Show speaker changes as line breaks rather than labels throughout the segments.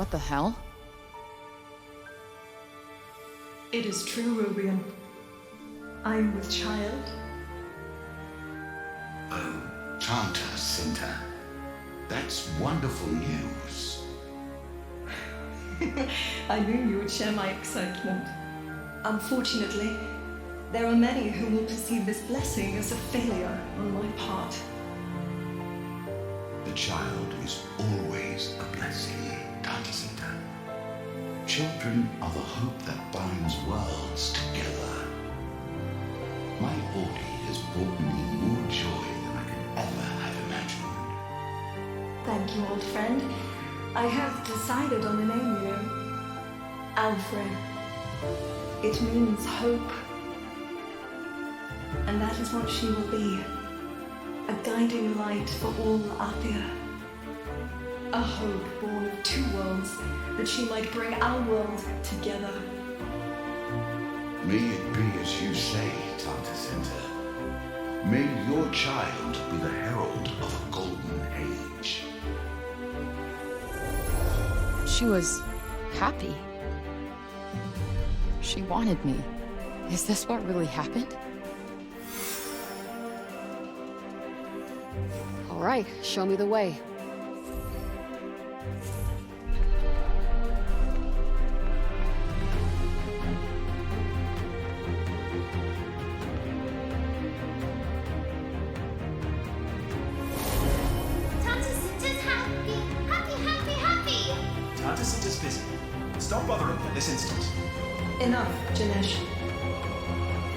What the hell?
It is true, Rubian. I am with child.
Oh, Tanta Cinta. That's wonderful news.
I knew you would share my excitement. Unfortunately, there are many who will perceive this blessing as a failure on my part.
The child is always a blessing, Tanta Cinta. Children are the hope that binds worlds together. My Audi has brought me more joy than I could ever have imagined.
Thank you, old friend. I have decided on a name, you know. Alfred. It means hope. And that is what she will be. A guiding light for all Athia. A hope born of two worlds, that she might bring our world together.
May it be as you say, Tanta Cinta. May your child be the herald of a golden age.
She was happy. She wanted me. Is this what really happened?
All right, show me the way.
Tanta Cinta's happy, happy, happy, happy.
Tanta Cinta's busy. Stop bothering her this instant.
Enough, Janesh.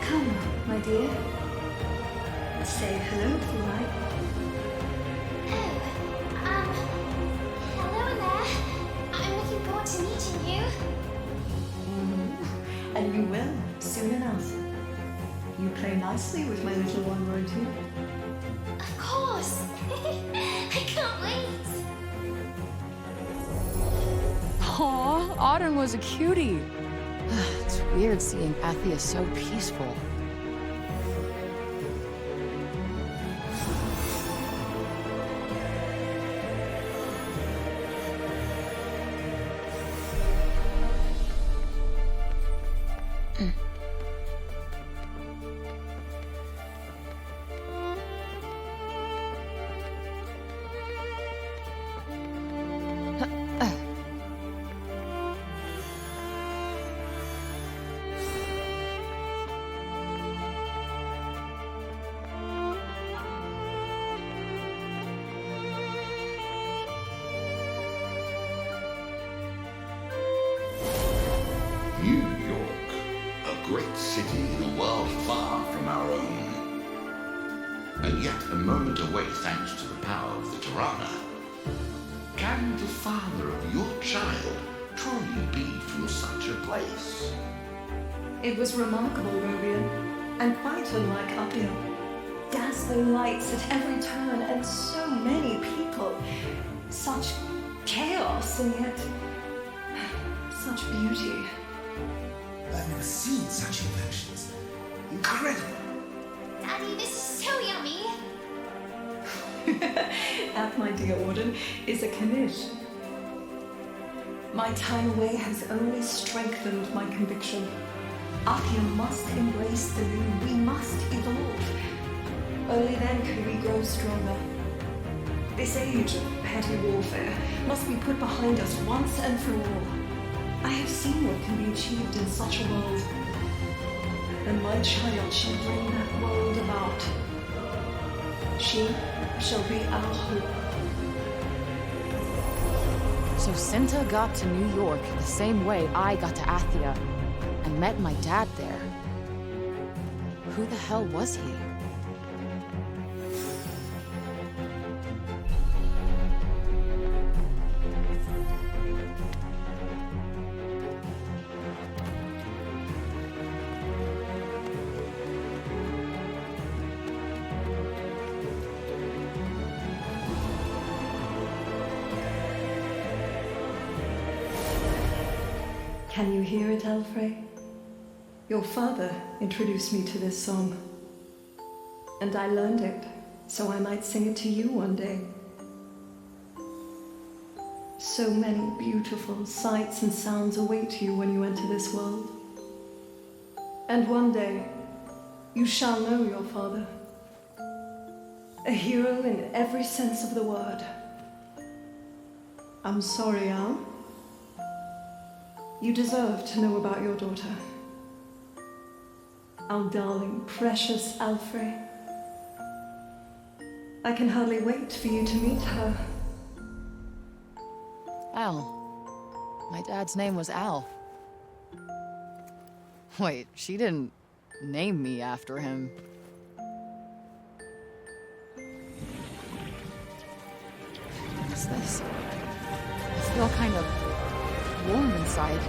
Come, my dear. Say hello if you like.
Hello there. I'm looking forward to meeting you.
And you will, soon enough. You play nicely with my little one, won't you?
Of course. I can't wait.
Aw, Auden was a cutie. It's weird seeing Athia so peaceful.
New York, a great city in a world far from our own. And yet a moment away thanks to the power of the Tirana. Can the father of your child truly be from such a place?
It was remarkable, Rubian, and quite unlike Appia. Dazzling lights at every turn and so many people. Such chaos and yet such beauty.
I've never seen such emotions. Incredible.
Daddy, this is so yummy.
That, my dear Auden, is a Kanish. My time away has only strengthened my conviction. Appia must embrace the new. We must evolve. Only then can we grow stronger. This age of petty warfare must be put behind us once and for all. I have seen what can be achieved in such a world. And my child shall bring that world about. She shall be our hope.
So Cinta got to New York the same way I got to Athia and met my dad there. Who the hell was he?
Can you hear it, Alfred? Your father introduced me to this song. And I learned it, so I might sing it to you one day. So many beautiful sights and sounds await you when you enter this world. And one day, you shall know your father. A hero in every sense of the word. I'm sorry, Al. You deserve to know about your daughter. Our darling, precious Alfred. I can hardly wait for you to meet her.
Al. My dad's name was Al. Wait, she didn't name me after him. What's this? I feel kind of warm inside.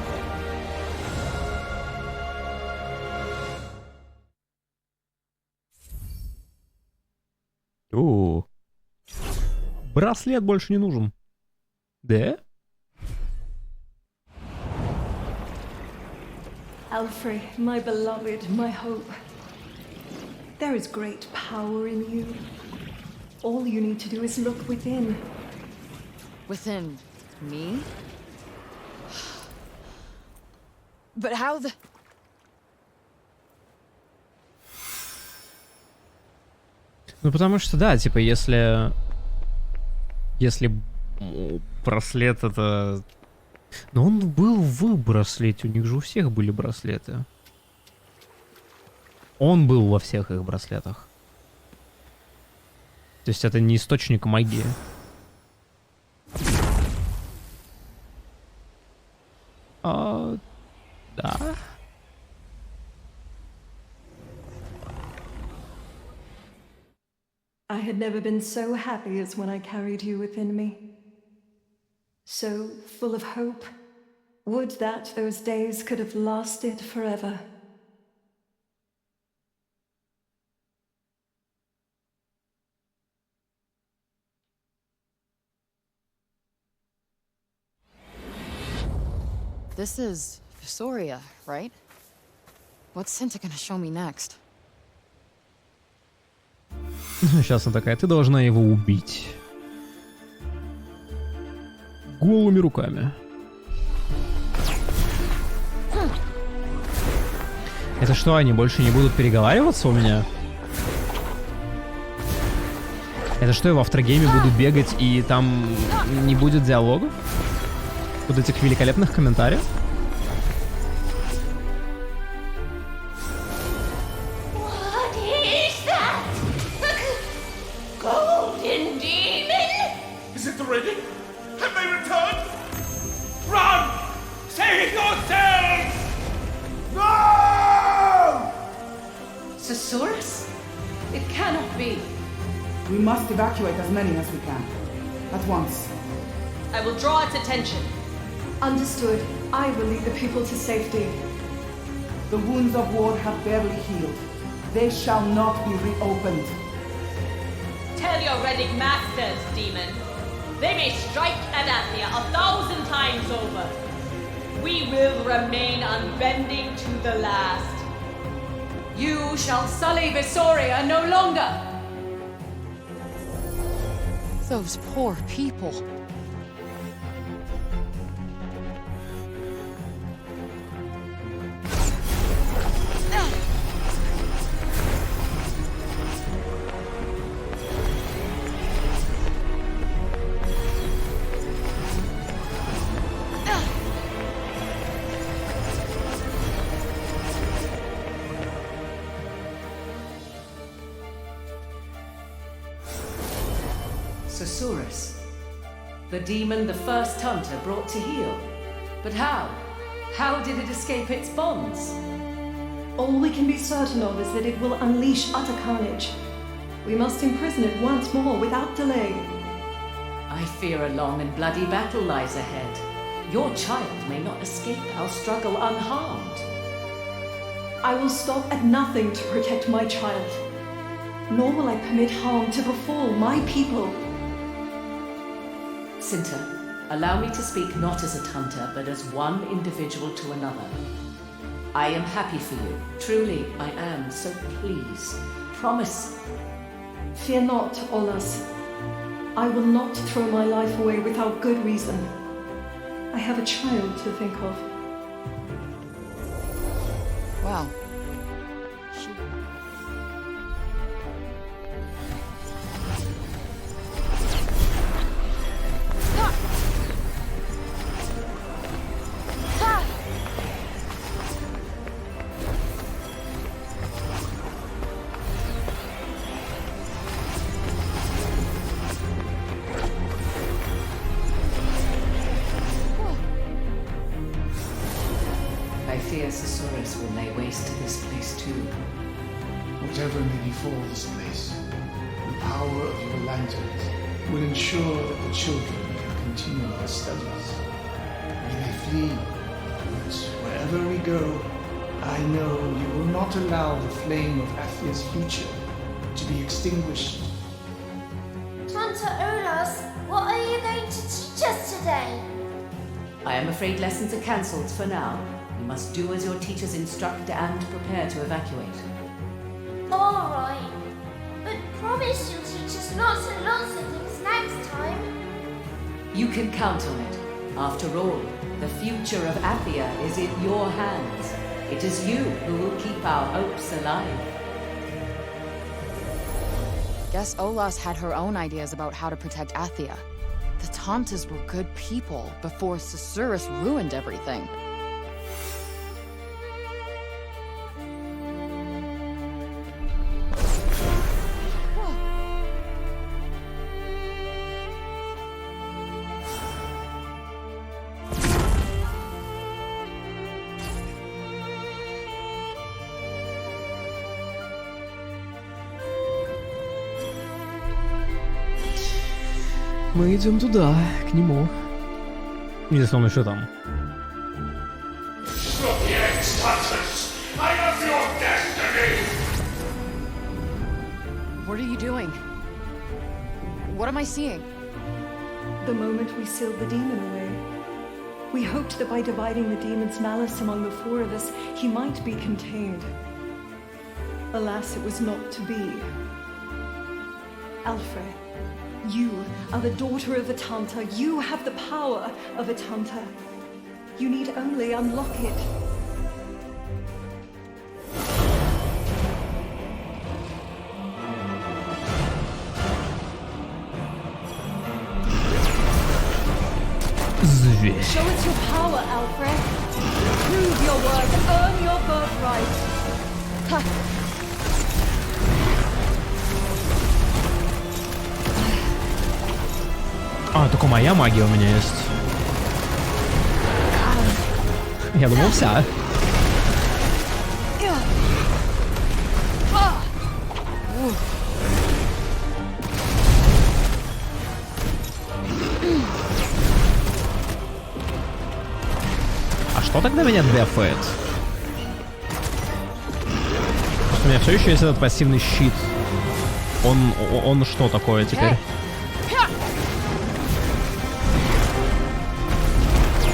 О, браслет больше не нужен. Да?
Alfred, my beloved, my hope. There is great power in you. All you need to do is look within.
Within me? But how the...
Ну, потому что, да, типа, если браслет это... Но он был в браслете, у них же у всех были браслеты. Он был во всех их браслетах. То есть это не источник магии. Да.
I had never been so happy as when I carried you within me. So full of hope. Would that those days could have lasted forever.
This is Visoria, right? What's Cinta gonna show me next?
Сейчас она такая, ты должна его убить. Голыми руками. Это что, они больше не будут переговариваться у меня? Это что, я в автогейме буду бегать и там не будет диалогов? Вот этих великолепных комментариев?
What is that? Golden demon?
Is it the ready? Have they returned? Run! Save yourselves! No!
Susurrus? It cannot be.
We must evacuate as many as we can. At once.
I will draw its attention.
Understood. I will lead the people to safety.
The wounds of war have barely healed. They shall not be reopened.
Tell your Reddick masters, demon. They may strike Adathia 1,000 times over. We will remain unbending to the last.
You shall sully Visoria no longer.
Those poor people.
Susurrus, the demon the first hunter brought to heal. But how? How did it escape its bonds?
All we can be certain of is that it will unleash utter carnage. We must imprison it once more without delay.
I fear a long and bloody battle lies ahead. Your child may not escape our struggle unharmed.
I will stop at nothing to protect my child. Nor will I permit harm to befall my people.
Cinta, allow me to speak not as a hunter, but as one individual to another. I am happy for you. Truly, I am. So please, promise.
Fear not, Olas. I will not throw my life away without good reason. I have a child to think of.
Well,
Will lay waste to this place too.
Whatever may befall this place, the power of your lanterns will ensure that the children can continue their studies. We may flee, but wherever we go, I know you will not allow the flame of Athia's future to be extinguished.
Tanta Olas, what are you going to teach us today?
I am afraid lessons are cancelled for now. You must do as your teachers instruct and prepare to evacuate.
All right, but promise you'll teach us lots and lots of things next time.
You can count on it. After all, the future of Athia is in your hands. It is you who will keep our hopes alive.
guess Olas had her own ideas about how to protect Athia. The Tantas were good people before Susurrus ruined everything.
Мы идем туда, к нему. Если он еще там.
What are you doing? What am I seeing?
The moment we sealed the demon away, we hoped that by dividing the demon's malice among the four of us, he might be contained. Alas, it was not to be. Alfred, you are the daughter of a Tanta. You have the power of a Tanta. You need only unlock it.
Зверь.
Show us your power, Alfred. Prove your worth. Earn your birthright. Ha.
А, только моя магия у меня есть. Я думал, вся. А что тогда меня дефает? Просто у меня все еще есть этот пассивный щит. Он что такое теперь?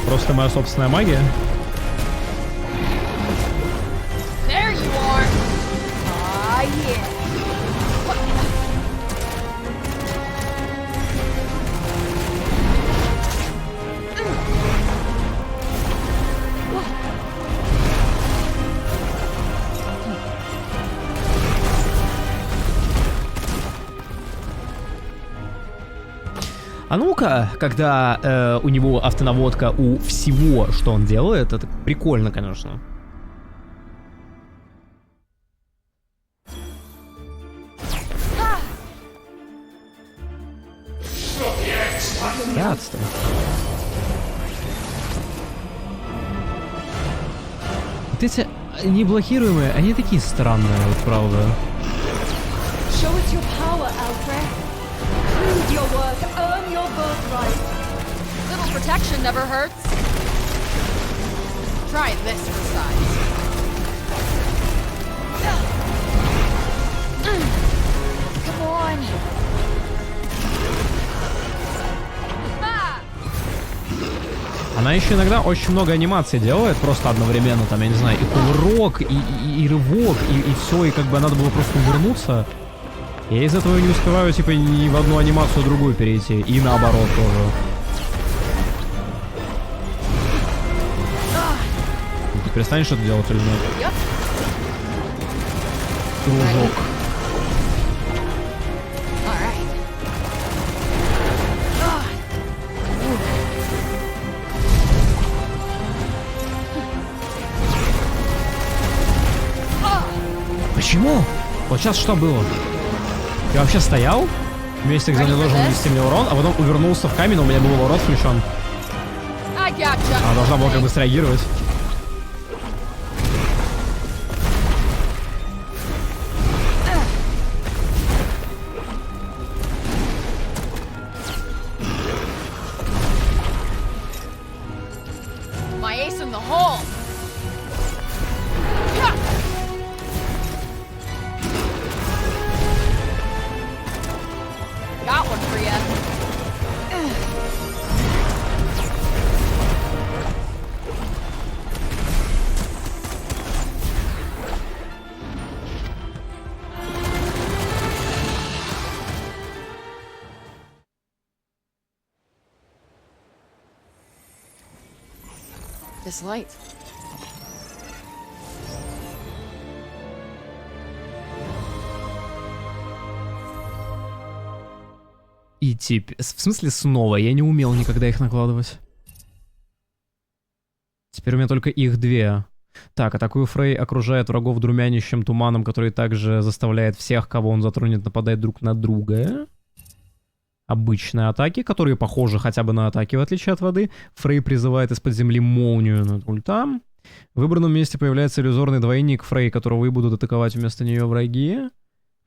Просто моя собственная магия.
There you are. Ah, yeah.
А ну-ка, когда у него автонаводка у всего, что он делает, это прикольно, конечно. Гадство. Вот эти неблокируемые, они такие странные, вот правда.
Show us your power, Alfred. Prove your worth. Earn your birthright.
Little protection never hurts. Try this for size. Come on.
Она еще иногда очень много анимаций делает, просто одновременно, там, я не знаю, и кувырок, и рывок, и все, и как бы надо было просто увернуться. Я из этого не успеваю, типа, ни в одну анимацию другую перейти, и наоборот тоже. перестанешь что-то делать или нет? Кружок. Почему? Вот сейчас что было? Я вообще стоял в месте, где он не должен нанести мне урон, а потом увернулся в камень, но у меня был ворот включен. Она должна была как бы среагировать.
This light.
И теперь... В смысле снова? Я не умел никогда их накладывать. Теперь у меня только их две. Так, атакую Фрей окружает врагов дурмянящим туманом, который также заставляет всех, кого он затронет, нападать друг на друга. Обычные атаки, которые похожи хотя бы на атаки, в отличие от воды. Фрей призывает из-под земли молнию над ультам. В выбранном месте появляется иллюзорный двойник Фрей, которого и будут атаковать вместо нее враги.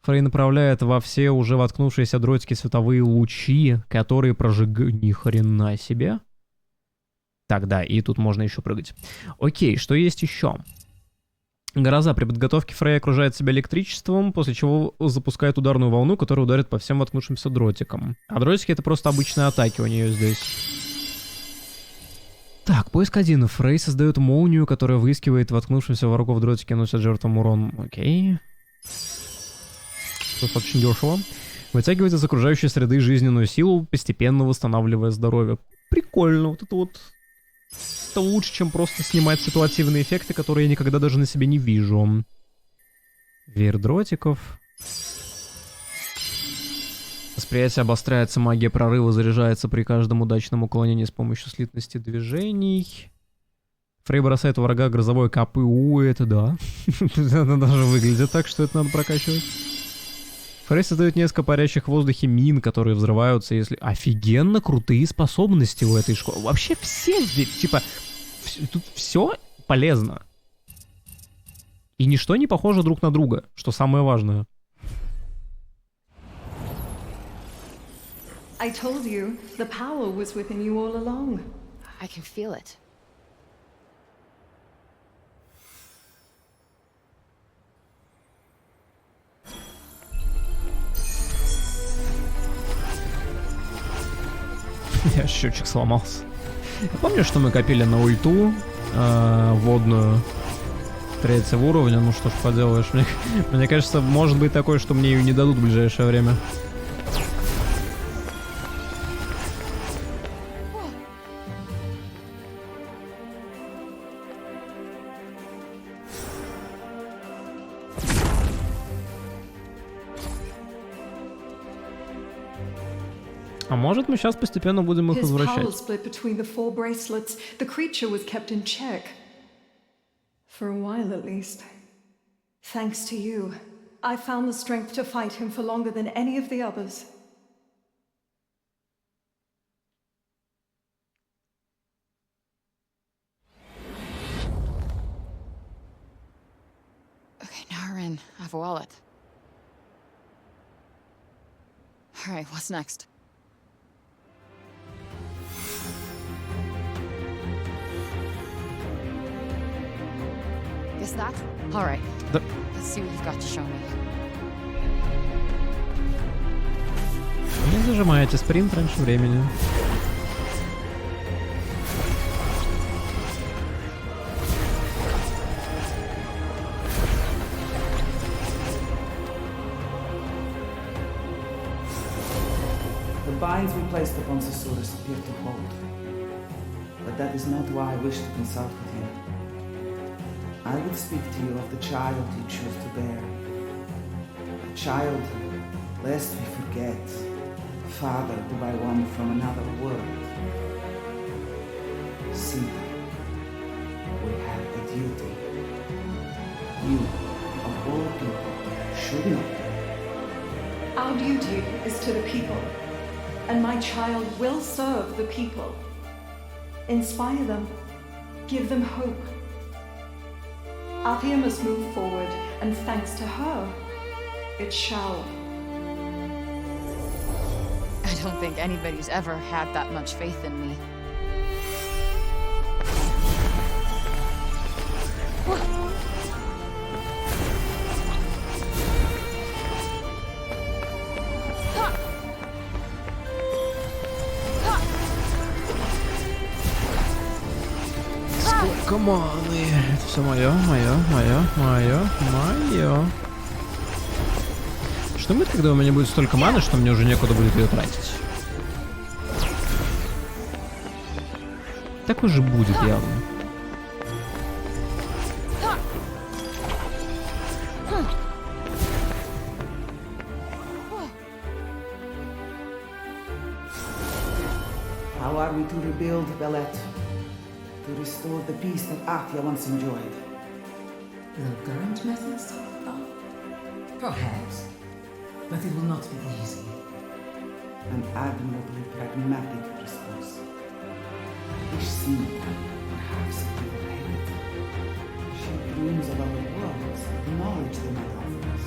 Фрей направляет во все уже воткнувшиеся дротики световые лучи, которые прожигают... Ни хрена себе. Так, да, и тут можно еще прыгать. Окей, что есть еще? Гроза при подготовке Фрей окружает себя электричеством, после чего запускает ударную волну, которая ударит по всем воткнувшимся дротикам. А дротики — это просто обычные атаки у нее здесь. Так, поиск 1. Фрей создает молнию, которая выискивает воткнувшимся врагов дротики и носит жертвам урон. Окей. Достаточно дешево. Вытягивает из окружающей среды жизненную силу, постепенно восстанавливая здоровье. Прикольно. Вот это вот... Это лучше, чем просто снимать ситуативные эффекты, которые я никогда даже на себе не вижу. Веер дротиков. Восприятие обостряется, магия прорыва заряжается при каждом удачном уклонении с помощью слитности движений. Фрей бросает врага грозовой КПУ, это да. Это даже выглядит так, что это надо прокачивать. Фрей создает несколько парящих в воздухе мин, которые взрываются, если... Офигенно крутые способности у этой школы. Вообще все здесь, типа... Тут все полезно. И ничто не похоже друг на друга, что самое важное.
I told you, the power was within you all along.
I can feel it.
Я счетчик сломался. Я помню, что мы копили на ульту водную 3-го уровня. Ну что ж поделаешь. Мне кажется, может быть такое, что мне ее не дадут в ближайшее время. А может, мы сейчас постепенно будем их возвращать?
For a while at least. Thanks to you, I found the strength to fight him for longer than any of the others.
Okay, now we're in. I have a wallet. All right, what's next? Is that? All right. Let's see what you've got to show me.
Не зажимаете спринт раньше времени.
The binds we placed upon Susurrus appear to hold. But that is not why I wish to consult with you. I would speak to you of the child you choose to bear. A child, lest we forget, fathered by one from another world. Simba, we have a duty. You, of all people, should know.
Our duty is to the people, and my child will serve the people. Inspire them, give them hope. Athia must move forward, and thanks to her, it shall.
I don't think anybody's ever had that much faith in me.
Команды. Это все мое. Что будет, когда у меня будет столько маны, что мне уже некуда будет ее тратить? Так уже будет явно.
How are we to rebuild Bellet? To restore the peace that Athia once enjoyed?
The current methods? Perhaps. But it will not be easy.
An admirably pragmatic response. Wish Simba perhaps we would hate. She dreams of other worlds, the knowledge they might offer us.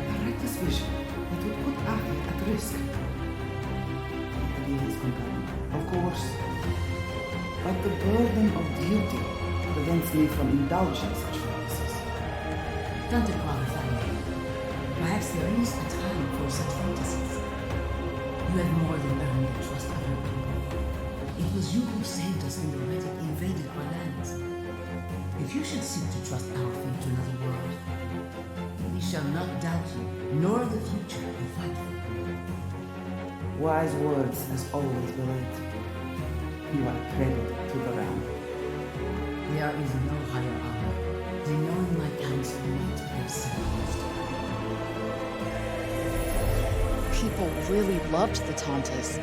A reckless vision that would put Athia at risk. The idea is compelling, of course. But the burden of duty prevents me from indulging such fantasies.
Don't qualify me. Perhaps there is a time for such fantasies. You have more than earned the trust of your people. It was you who saved us when the Reddit invaded our lands. If you should seek to trust our fate to another world, we shall not doubt you, nor the future you fight for.
Wise words as always, Bellet. You are credit to the realm.
There is no higher honor than knowing my counsel might have silenced.
People really loved the Tauntas.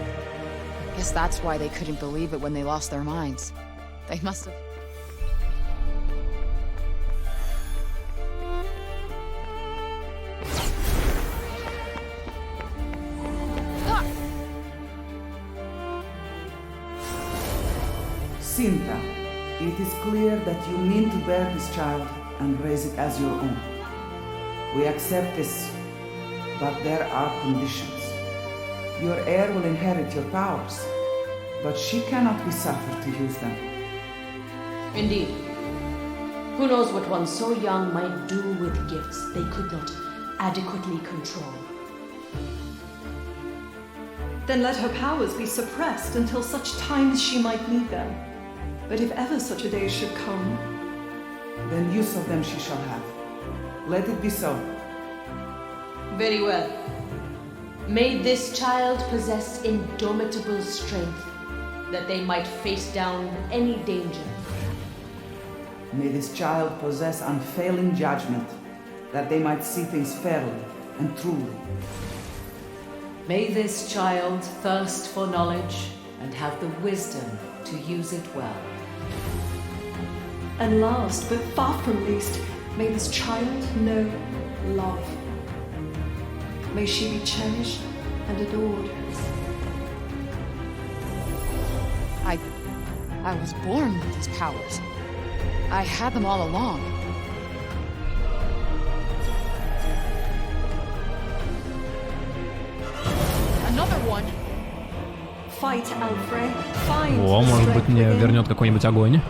Guess that's why they couldn't believe it when they lost their minds. They must have...
Sinta, it is clear that you mean to bear this child and raise it as your own. We accept this, but there are conditions. Your heir will inherit your powers, but she cannot be suffered to use them.
Indeed. Who knows what one so young might do with gifts they could not adequately control.
Then let her powers be suppressed until such time as she might need them. But if ever such a day should come,
then use of them she shall have. Let it be so.
Very well. May this child possess indomitable strength, that they might face down any danger.
May this child possess unfailing judgment, that they might see things fairly and truly.
May this child thirst for knowledge and have the wisdom to use it well.
and last but far from least, may this child know love. May she be cherished and adored.
I was born with these powers. I had them all along. Another one.
Fight, Alfred. Find
О,
the
может быть,
strength
мне
within.
вернет какой-нибудь огонь.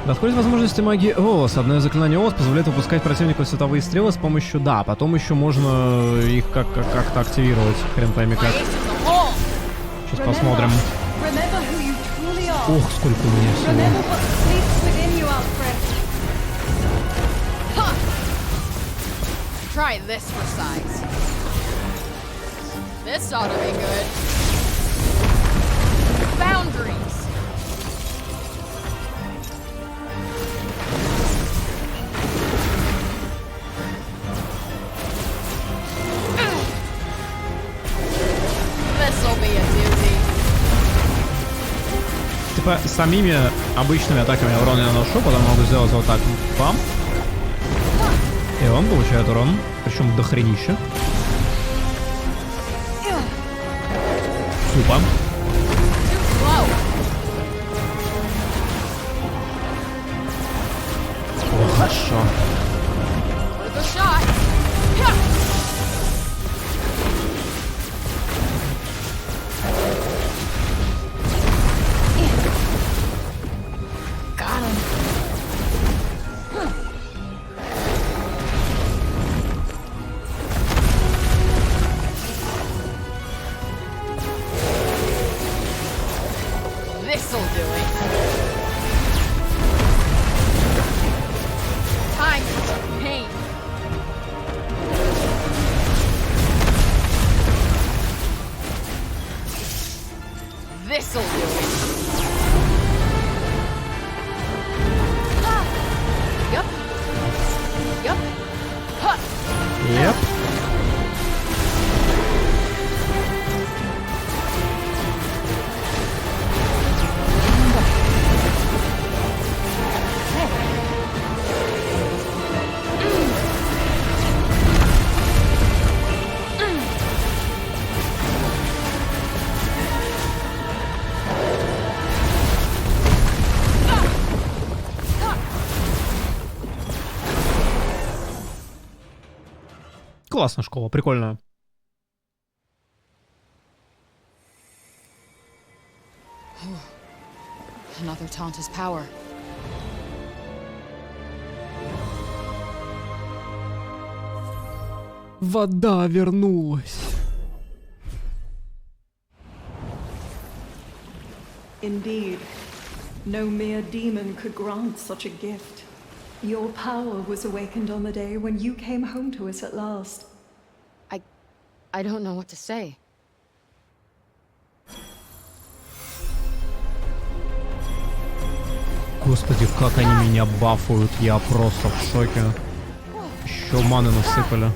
До скорости возможности магии ООС. Одно из заклинаний ООС позволяет выпускать противнику световые стрелы с помощью... Да, потом еще можно их как-то активировать. Хрен пойми как. Сейчас посмотрим. Ох, сколько у меня всего.
Try this for size. This ought to be good. boundaries. This'll be a doozy.
Типа самими обычными атаками я урон не наношу, потом могу сделать вот так. Бам. И он получает урон. Причем дохренище. Тупо. О, хорошо.
This'll do it. Time for pain. This'll do it. Yup. Yup. Huh.
Yep. Классная школа, прикольная.
Another Tanta's power.
Вода вернулась.
Indeed, no mere demon could grant such a gift. Your power was awakened on the day when you came home to us at last.
I don't know what to say.
Господи, как они меня бафуют, я просто в шоке. Еще маны насыпали.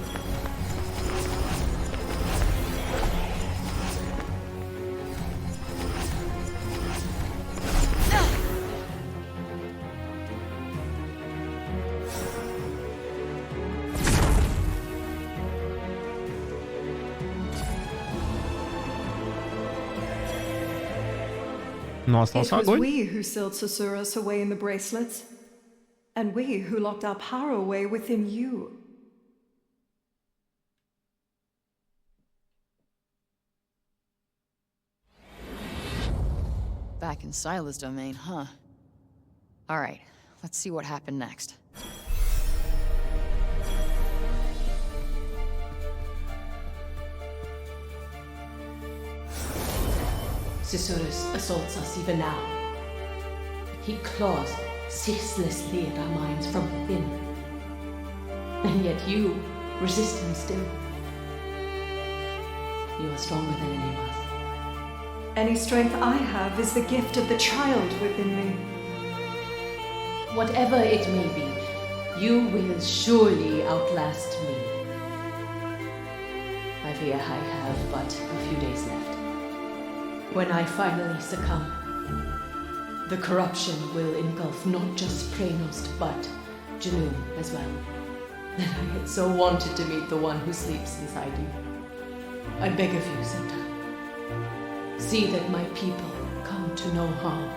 Но остался
It was
огонь.
we who sealed Susurrus away in the bracelets, and we who locked our power away within you.
Back in Sila's domain, huh? Alright, let's see what happened next.
Susurrus assaults us even now. He claws ceaselessly at our minds from within. And yet you resist him still. You are stronger than any of us.
Any strength I have is the gift of the child within me.
Whatever it may be, you will surely outlast me. I fear I have but a few days left. When I finally succumb, the corruption will engulf not just Praenost, but Junoon as well. And I had so wanted to meet the one who sleeps inside you. I beg of you, Senta. See that my people come to no harm.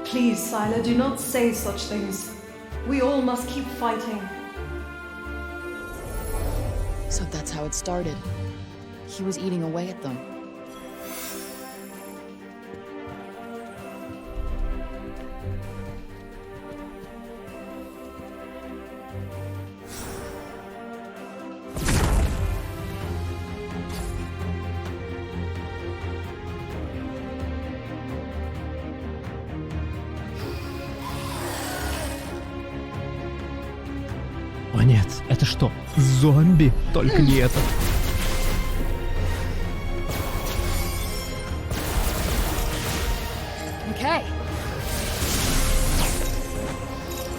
Please, Sila, do not say such things. We all must keep fighting.
So that's how it started. He was eating away at them.
О нет, это что, зомби? Только не это.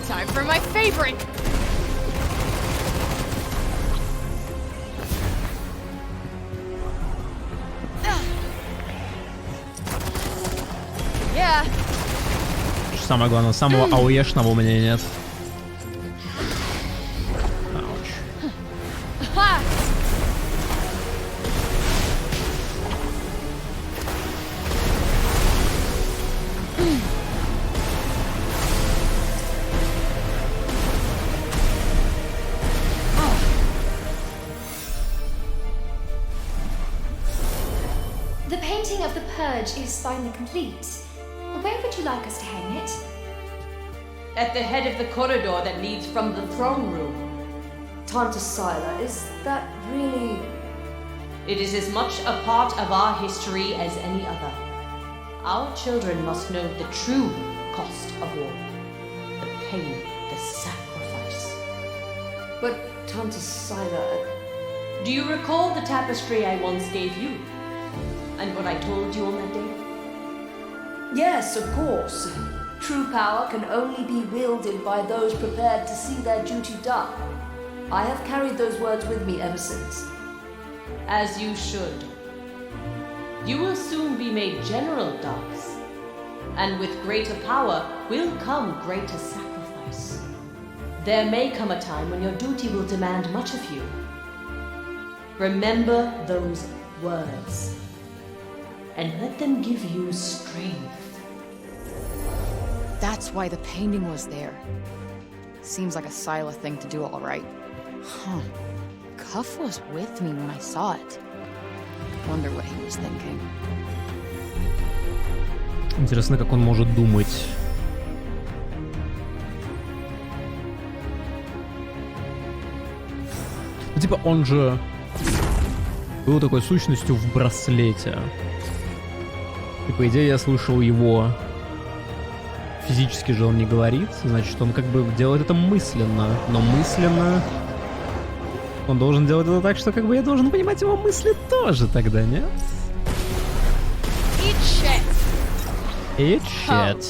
Time for my favorite. Yeah.
Самое главное, самого ауешного у меня нет.
The painting of the purge is finally complete. Where would you like us to hang it?
At the head of the corridor that leads from the throne room.
Tanta Sila, is that really...
It is as much a part of our history as any other. Our children must know the true cost of war. The pain, the sacrifice.
But Tanta Sila...
Do you recall the tapestry I once gave you? And what I told you on that day?
Yes, of course. True power can only be wielded by those prepared to see their duty done. I have carried those words with me ever since.
As you should. You will soon be made general, Dogs. And with greater power will come greater sacrifice. There may come a time when your duty will demand much of you. Remember those words. And let them give you strength.
That's why the painting was there. Seems like a Sila thing to do, all right. Huh. Cuff was with me when I saw it. Wonder what he was thinking.
Интересно, как он может думать. Ну, типа, он же был такой сущностью в браслете. И, по идее, я слышал его. Физически же он не говорит, значит, он как бы делает это мысленно. Но мысленно он должен делать это так, что как бы я должен понимать его мысли тоже тогда, нет? И чет.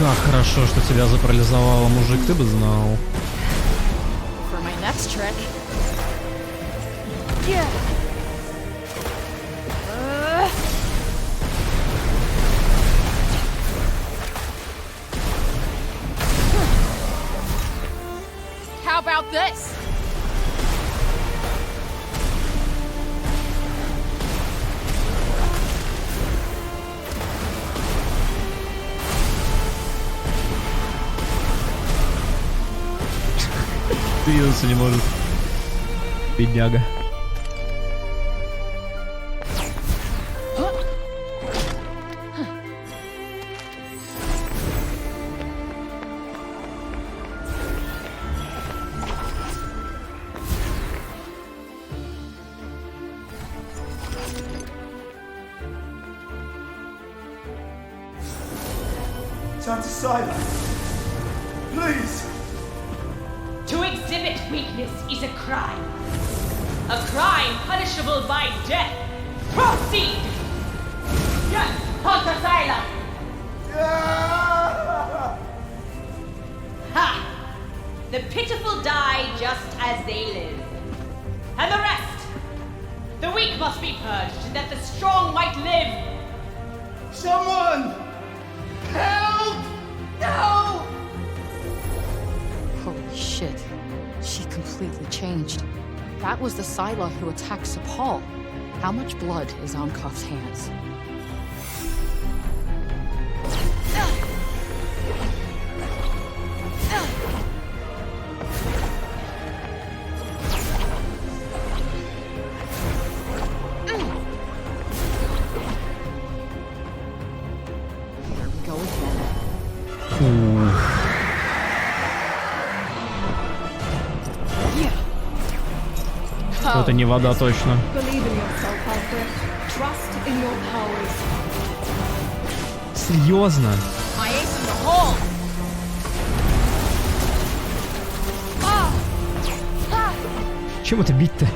Как хорошо, что тебя запарализовало, мужик, ты бы знал.
For my next trick. Yeah. How about this?
Двинуться не может. Бедняга.
Tanta Sila, please.
To exhibit weakness is a crime. A crime punishable by death. Proceed! Yes, Tanta Sila! Ha! The pitiful die just as they live. And the rest! The weak must be purged, that the strong might live.
Someone! Help! No!
Holy shit. She completely changed. That was the Sila who attacked Sepal. How much blood is on Cuff's hands? Here we go again.
Это не вода точно. Серьезно? Зачем это бить-то?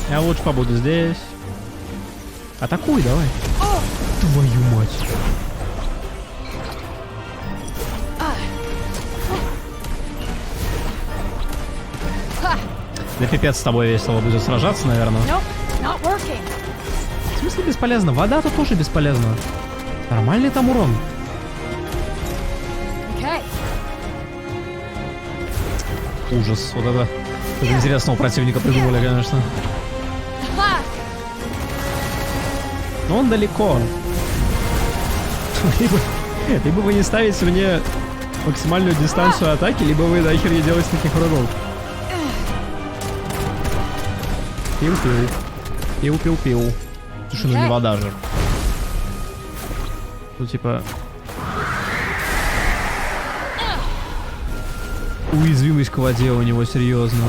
Я лучше побуду здесь. Атакуй, давай. Твою мать. Да пипец, с тобой весело будет сражаться, наверное. В смысле бесполезно? Вода тут тоже бесполезна. Нормальный там урон. Ужас. Вот это интересного противника придумали, конечно. Но он далеко. Либо вы не ставите мне максимальную дистанцию атаки, либо вы нахер не делаете таких врагов. Пил-пил. Пил-пил-пил. Слушай, ну не вода же. Ну типа... Уязвимость к воде у него, серьезно.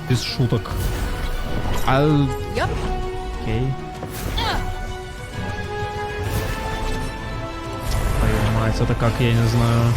Без шуток. Окей. Твою мать, это как, я не знаю.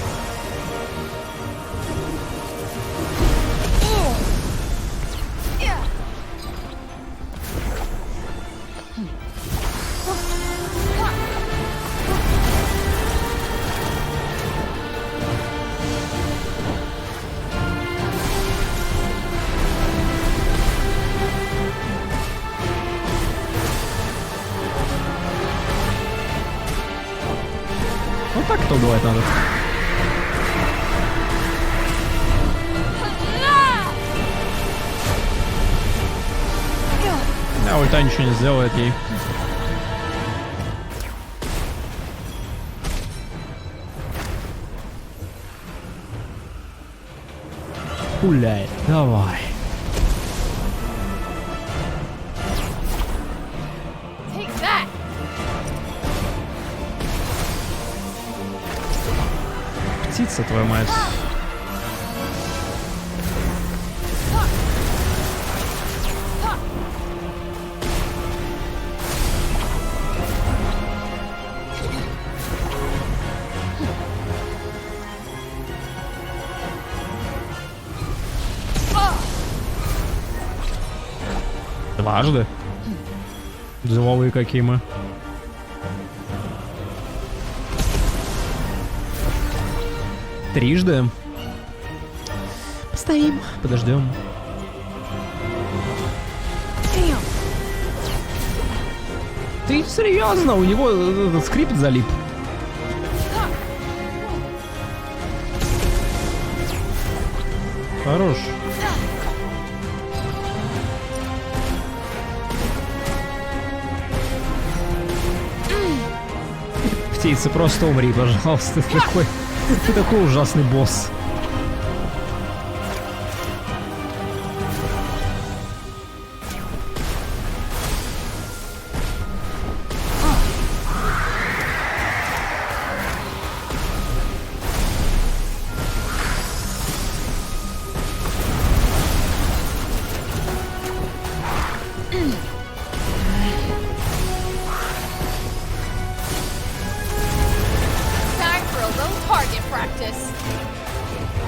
Ну так-то убивать надо. Да, ульта ничего не сделает ей. Пуляй, давай. Птица, твою мать. Дважды. Зловые какие мы. Трижды. Постоим, подождем. Ты серьезно? У него этот скрипт залип. Хорош. Птица, просто умри, пожалуйста. Ты такой ужасный босс.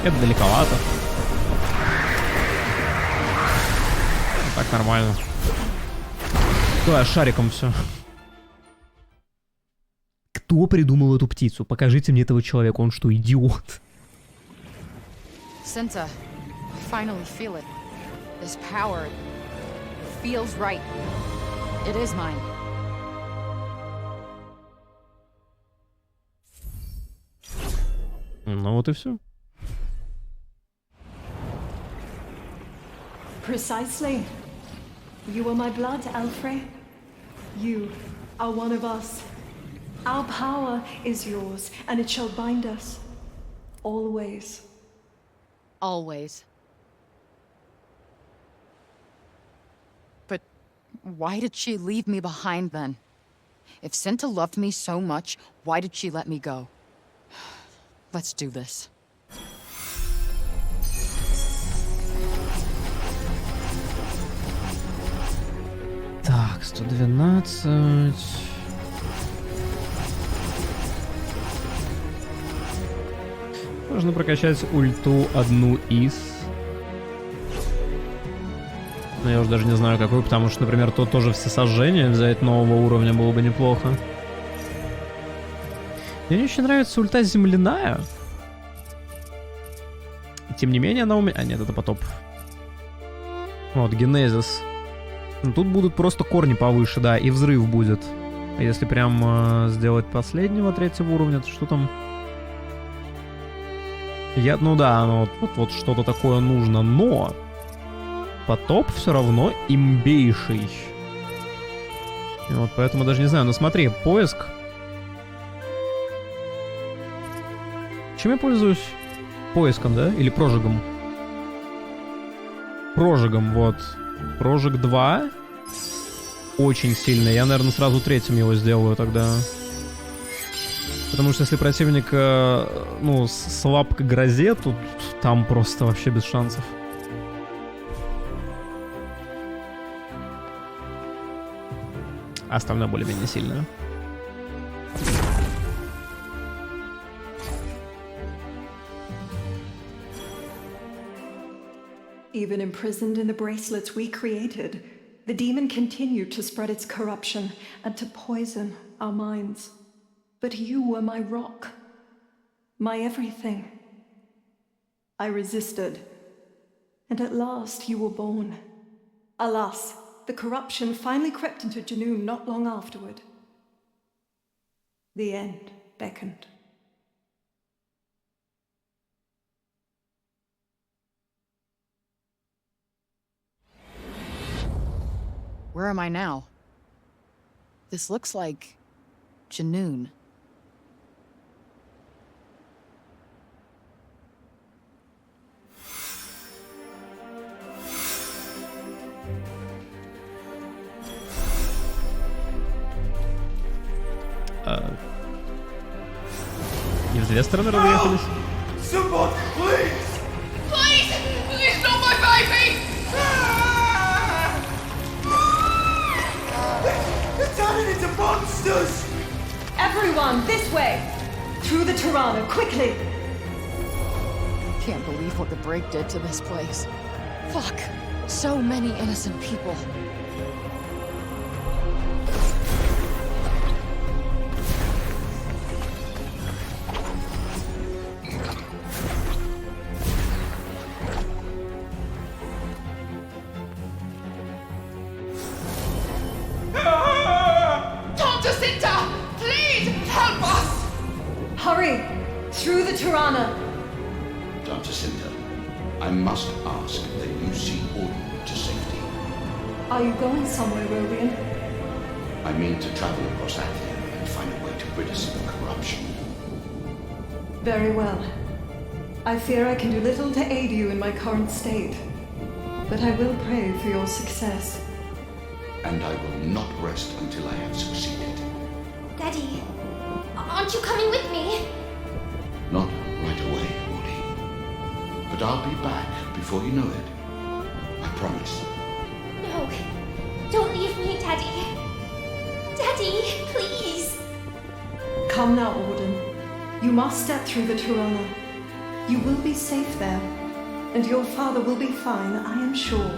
Это далековато. Так нормально. Давай шариком все. Кто придумал эту птицу? Покажите мне этого человека. Он что, идиот?
Senta, I finally feel it. This power, it feels right. It is mine.
Ну вот и все.
Precisely. You are my blood, Alfred. You are one of us. Our power is yours, and it shall bind us. Always.
Always. But why did she leave me behind then? If Senta loved me so much, why did she let me go? Let's do this.
112. Можно прокачать ульту одну из. Но я уже даже не знаю какой, потому что, например, то тоже всесожжение взять нового уровня было бы неплохо. Мне очень нравится ульта земляная. Тем не менее, она у меня... А, нет, это потоп. Вот, генезис. Ну, тут будут просто корни повыше, да, и взрыв будет. А если прям сделать последнего третьего уровня, то что там? Ну да, ну, вот что-то такое нужно, но... Потоп все равно имбейший. И вот поэтому даже не знаю, но смотри, поиск... Чем я пользуюсь? Поиском, да? Или прожигом? Прожигом, вот. Прожиг 2. Очень сильный. Я, наверное, сразу третьим его сделаю тогда. Потому что если противник, ну, слаб к грозе, тут там просто вообще без шансов. А остальное более-менее сильное.
Even imprisoned in the bracelets we created, the demon continued to spread its corruption and to poison our minds. But you were my rock, my everything. I resisted, and at last you were born. Alas, the corruption finally crept into Junoon not long afterward. The end beckoned.
Where am I now? This looks like Junoon.
Не в две стороны разъехались?
Someone, please!
Please! It's not my baby!
They're turning into monsters!
Everyone, this way! Through the Tirana, quickly!
Can't believe what the break did to this place. Fuck. So many innocent people.
Hurry! Through the Tirana!
Dr. Cinta, I must ask that you see Auden to safety.
Are you going somewhere, Rodian?
I mean to travel across Athia and find a way to rid us of the corruption.
Very well. I fear I can do little to aid you in my current state, but I will pray for your success.
And I will not rest until I have succeeded.
Daddy, aren't you coming with me?
Not right away, Audi. But I'll be back before you know it. I promise.
No, don't leave me, Daddy. Daddy, please.
Come now, Auden. You must step through the Tirana. You will be safe there, and your father will be fine, I am sure.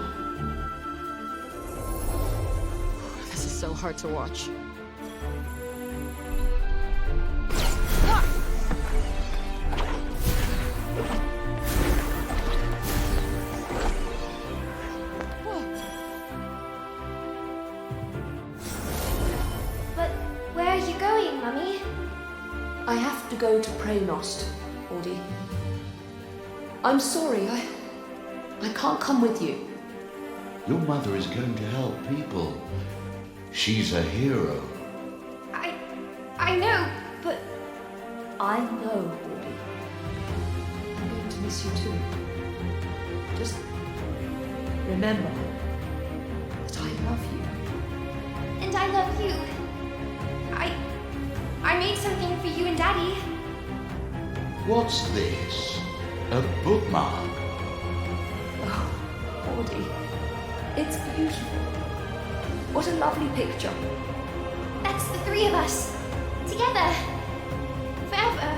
This is so hard to watch.
I have to go to Praynost, Audi. I'm sorry, I can't come with you.
Your mother is going to help people. She's a hero.
I know, but...
I know, Audi. I'm going to miss you too. Just remember that I love you.
And I love you. I made something for you and Daddy.
What's this? A bookmark?
Oh, Audi, it's beautiful.
What a lovely picture.
That's the three of us. Together. Forever.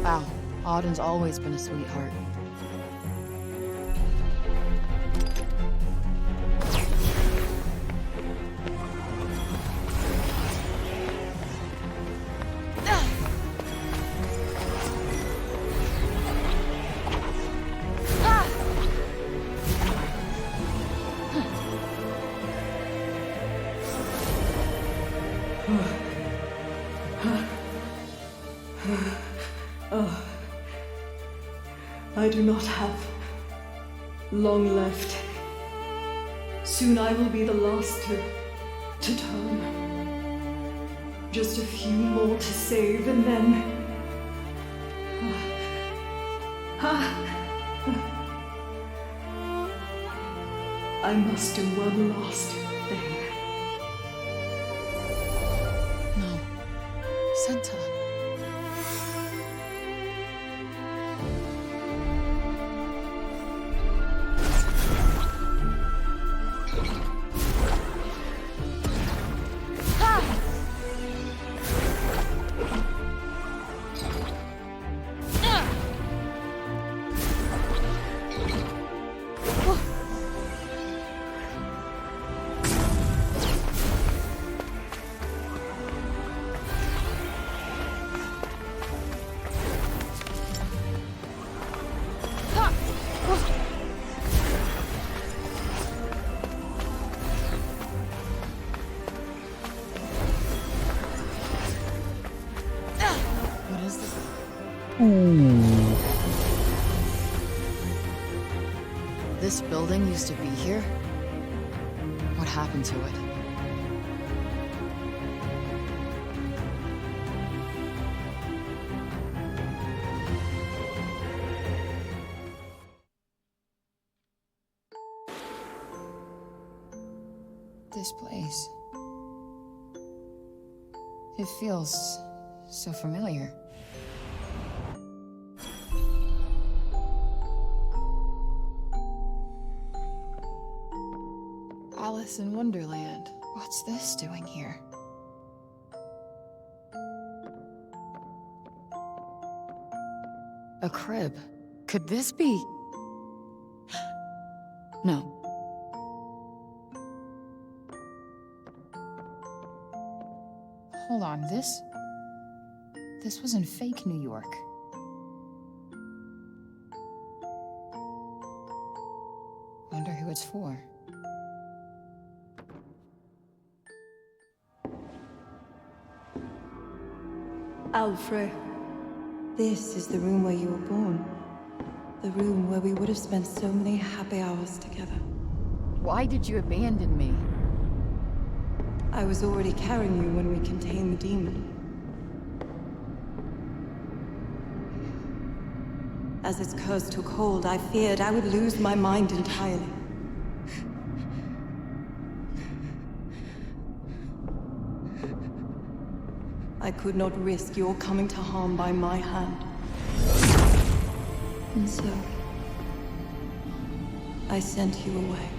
Wow, Auden's always been a sweetheart.
I do not have long left. Soon I will be the last to turn. Just a few more to save and then... I must do one last thing.
No. Senta. This building used to be here? What happened to it? This place. It feels so familiar. Alice in Wonderland. What's this doing here? A crib. Could this be... No. Hold on, this was in fake New York. Wonder who it's for.
Alfred, this is the room where you were born. The room where we would have spent so many happy hours together.
Why did you abandon me?
I was already carrying you when we contained the demon. As its curse took hold, I feared I would lose my mind entirely. I could not risk your coming to harm by my hand. And so, I sent you away.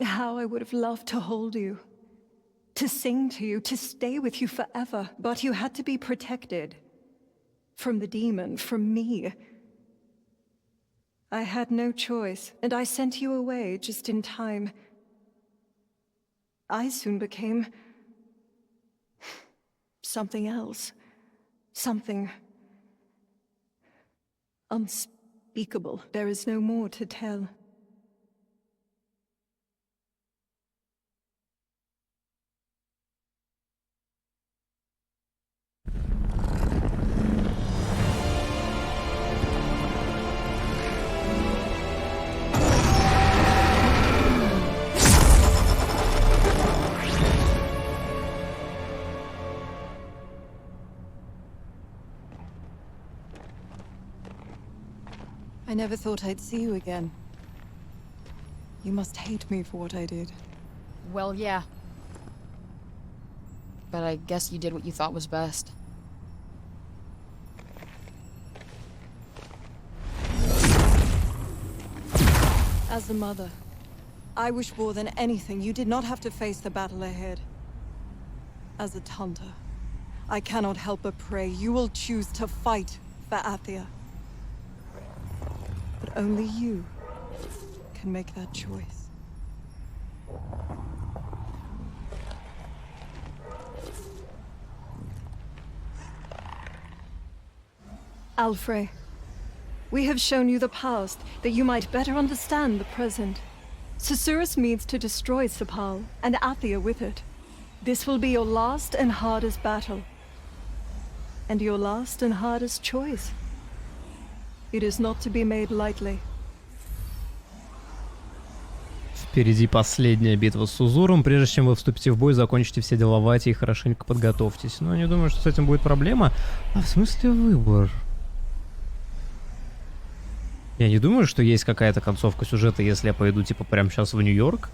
How I would have loved to hold you, to sing to you, to stay with you forever. But you had to be protected. From the demon, from me. I had no choice, and I sent you away just in time. I soon became... something else. Something... unspeakable. There is no more to tell. I never thought I'd see you again. You must hate me for what I did.
Well, yeah. But I guess you did what you thought was best.
As a mother, I wish more than anything you did not have to face the battle ahead. As a Tanta, I cannot help but pray you will choose to fight for Athia. But only you can make that choice. Alfrey, we have shown you the past that you might better understand the present. Susurrus means to destroy Sepal, and Athia with it. This will be your last and hardest battle. And your last and hardest choice. It is not to be made lightly.
Впереди последняя битва с Узуром. Прежде чем вы вступите в бой, закончите все дела Вати и хорошенько подготовьтесь. Но не думаю, что с этим будет проблема. А в смысле выбор? Я не думаю, что есть какая-то концовка сюжета, если я пойду, типа, прямо сейчас в Нью-Йорк.